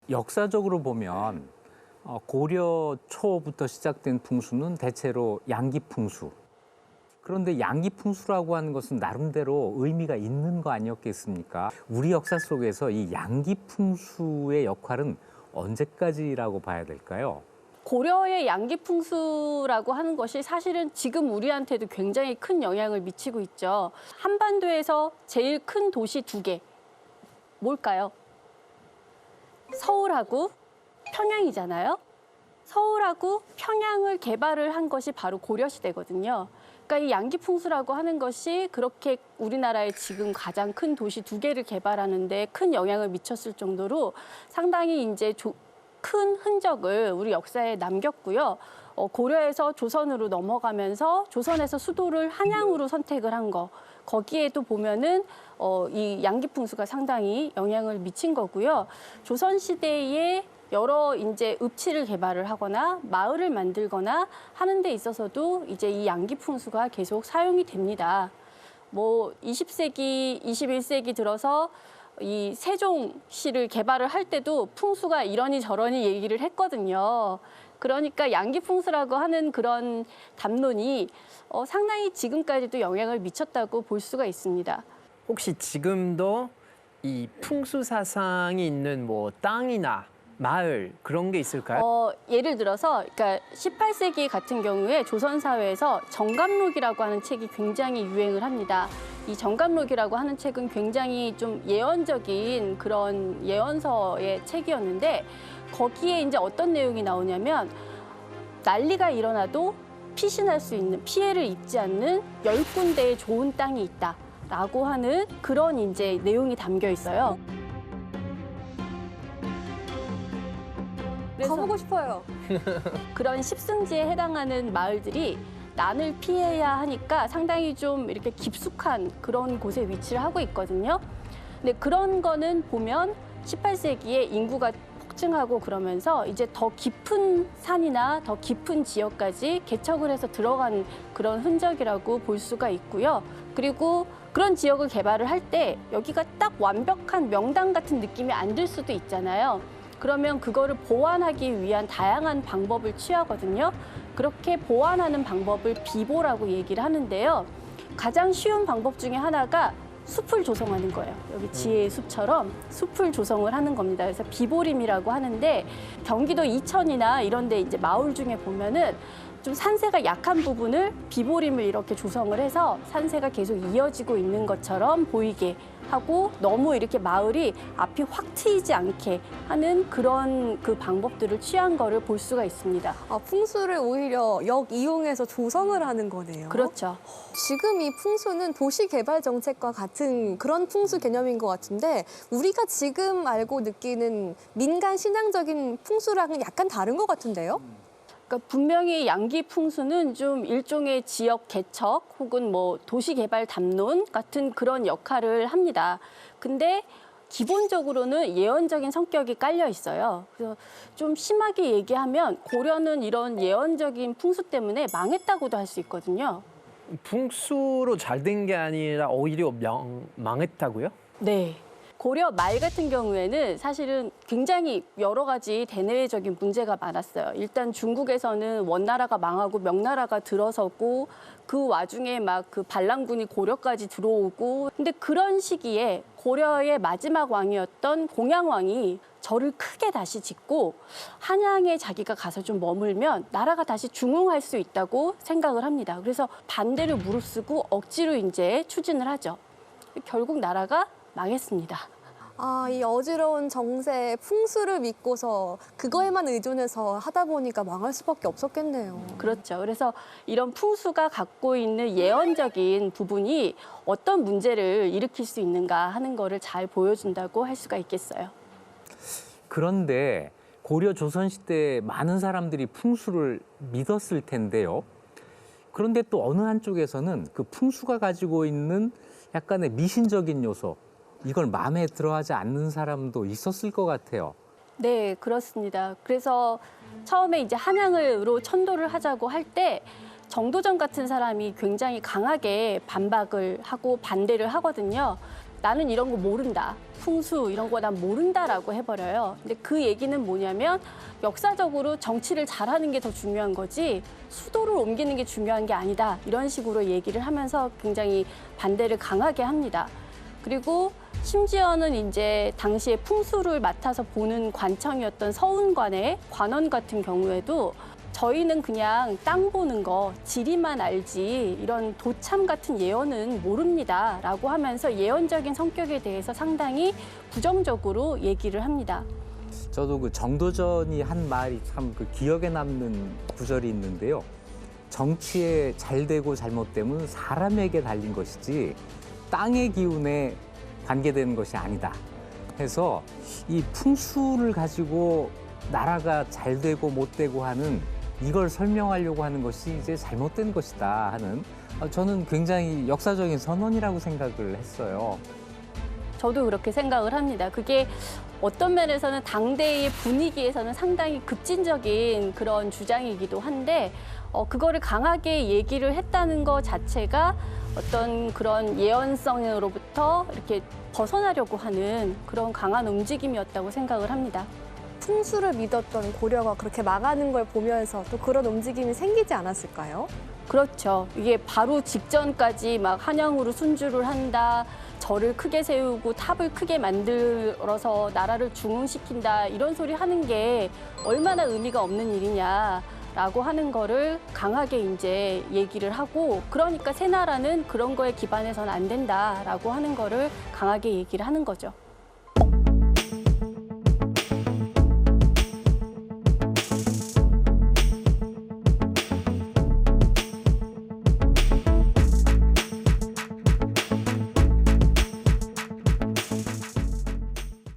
역사적으로 보면 고려 초부터 시작된 풍수는 대체로 양기풍수. 그런데 양기풍수라고 하는 것은 나름대로 의미가 있는 거 아니었겠습니까? 우리 역사 속에서 이 양기풍수의 역할은 언제까지라고 봐야 될까요? 고려의 양기풍수라고 하는 것이 사실은 지금 우리한테도 굉장히 큰 영향을 미치고 있죠. 한반도에서 제일 큰 도시 두 개. 뭘까요? 서울하고 평양이잖아요. 서울하고 평양을 개발을 한 것이 바로 고려시대거든요. 그러니까 이 양기풍수라고 하는 것이 그렇게 우리나라의 지금 가장 큰 도시 두 개를 개발하는 데 큰 영향을 미쳤을 정도로 상당히 이제 큰 흔적을 우리 역사에 남겼고요. 고려에서 조선으로 넘어가면서 조선에서 수도를 한양으로 선택을 한 거. 거기에도 보면은 이 양기풍수가 상당히 영향을 미친 거고요. 조선시대에 여러 이제 읍지를 개발을 하거나 마을을 만들거나 하는 데 있어서도 이제 이 양기풍수가 계속 사용이 됩니다. 뭐 20세기, 21세기 들어서 이 세종시를 개발을 할 때도 풍수가 이러니 저러니 얘기를 했거든요. 그러니까 양기풍수라고 하는 그런 담론이 상당히 지금까지도 영향을 미쳤다고 볼 수가 있습니다. 혹시 지금도 이 풍수 사상이 있는 뭐 땅이나 마을 그런 게 있을까요? 예를 들어서 그러니까 18세기 같은 경우에 조선 사회에서 정감록이라고 하는 책이 굉장히 유행을 합니다. 이 정감록이라고 하는 책은 굉장히 좀 예언적인 그런 예언서의 책이었는데 거기에 이제 어떤 내용이 나오냐면 난리가 일어나도 피신할 수 있는 피해를 입지 않는 10군데의 좋은 땅이 있다라고 하는 그런 이제 내용이 담겨 있어요. 가보고 싶어요. 그런 십승지에 해당하는 마을들이 난을 피해야 하니까 상당히 좀 이렇게 깊숙한 그런 곳에 위치를 하고 있거든요. 근데 그런 거는 보면 18세기에 인구가 폭증하고 그러면서 이제 더 깊은 산이나 더 깊은 지역까지 개척을 해서 들어간 그런 흔적이라고 볼 수가 있고요. 그리고 그런 지역을 개발을 할 때 여기가 딱 완벽한 명당 같은 느낌이 안 들 수도 있잖아요. 그러면 그거를 보완하기 위한 다양한 방법을 취하거든요. 그렇게 보완하는 방법을 비보라고 얘기를 하는데요. 가장 쉬운 방법 중에 하나가 숲을 조성하는 거예요. 여기 지혜의 숲처럼 숲을 조성을 하는 겁니다. 그래서 비보림이라고 하는데 경기도 이천이나 이런 데 이제 마을 중에 보면은 좀 산세가 약한 부분을 비보림을 이렇게 조성을 해서 산세가 계속 이어지고 있는 것처럼 보이게 하고 너무 이렇게 마을이 앞이 확 트이지 않게 하는 그런 그 방법들을 취한 거를 볼 수가 있습니다. 풍수를 오히려 역이용해서 조성을 하는 거네요. 그렇죠. 지금 이 풍수는 도시개발 정책과 같은 그런 풍수 개념인 것 같은데 우리가 지금 알고 느끼는 민간 신앙적인 풍수랑은 약간 다른 것 같은데요? 그러니까 분명히 양기풍수는 좀 일종의 지역 개척 혹은 뭐 도시개발 담론 같은 그런 역할을 합니다. 근데 기본적으로는 예언적인 성격이 깔려 있어요. 그래서 좀 심하게 얘기하면 고려는 이런 예언적인 풍수 때문에 망했다고도 할 수 있거든요. 풍수로 잘 된 게 아니라 오히려 망했다고요? 네. 고려 말 같은 경우에는 사실은 굉장히 여러 가지 대내외적인 문제가 많았어요. 일단 중국에서는 원나라가 망하고 명나라가 들어서고 그 와중에 막 그 반란군이 고려까지 들어오고 근데 그런 시기에 고려의 마지막 왕이었던 공양왕이 절을 크게 다시 짓고 한양에 자기가 가서 좀 머물면 나라가 다시 중흥할 수 있다고 생각을 합니다. 그래서 반대를 무릅쓰고 억지로 이제 추진을 하죠. 결국 나라가 망했습니다. 이 어지러운 정세, 풍수를 믿고서 그거에만 의존해서 하다 보니까 망할 수밖에 없었겠네요. 그렇죠. 그래서 이런 풍수가 갖고 있는 예언적인 부분이 어떤 문제를 일으킬 수 있는가 하는 거를 잘 보여준다고 할 수가 있겠어요. 그런데 고려 조선시대에 많은 사람들이 풍수를 믿었을 텐데요. 그런데 또 어느 한쪽에서는 그 풍수가 가지고 있는 약간의 미신적인 요소, 이걸 마음에 들어하지 않는 사람도 있었을 것 같아요. 네, 그렇습니다. 그래서 처음에 이제 한양으로 천도를 하자고 할 때 정도전 같은 사람이 굉장히 강하게 반박을 하고 반대를 하거든요. 나는 이런 거 모른다. 풍수 이런 거 난 모른다라고 해버려요. 근데 그 얘기는 뭐냐면 역사적으로 정치를 잘하는 게 더 중요한 거지 수도를 옮기는 게 중요한 게 아니다. 이런 식으로 얘기를 하면서 굉장히 반대를 강하게 합니다. 그리고 심지어는 이제 당시에 풍수를 맡아서 보는 관청이었던 서운관의 관원 같은 경우에도 저희는 그냥 땅 보는 거 지리만 알지 이런 도참 같은 예언은 모릅니다 라고 하면서 예언적인 성격에 대해서 상당히 부정적으로 얘기를 합니다. 저도 그 정도전이 한 말이 참 그 기억에 남는 구절이 있는데요. 정치에 잘 되고 잘못되면 사람에게 달린 것이지 땅의 기운에 관계되는 것이 아니다. 해서 이 풍수를 가지고 나라가 잘 되고 못 되고 하는 이걸 설명하려고 하는 것이 이제 잘못된 것이다 하는 저는 굉장히 역사적인 선언이라고 생각을 했어요. 저도 그렇게 생각을 합니다. 그게 어떤 면에서는 당대의 분위기에서는 상당히 급진적인 그런 주장이기도 한데 그거를 강하게 얘기를 했다는 것 자체가 어떤 그런 예언성으로부터 이렇게 벗어나려고 하는 그런 강한 움직임이었다고 생각을 합니다. 풍수를 믿었던 고려가 그렇게 망하는 걸 보면서 또 그런 움직임이 생기지 않았을까요? 그렇죠. 이게 바로 직전까지 막 한양으로 순주를 한다, 절을 크게 세우고 탑을 크게 만들어서 나라를 중흥시킨다 이런 소리 하는 게 얼마나 의미가 없는 일이냐라고 하는 거를 강하게 이제 얘기를 하고 그러니까 새 나라는 그런 거에 기반해서는 안 된다라고 하는 거를 강하게 얘기를 하는 거죠.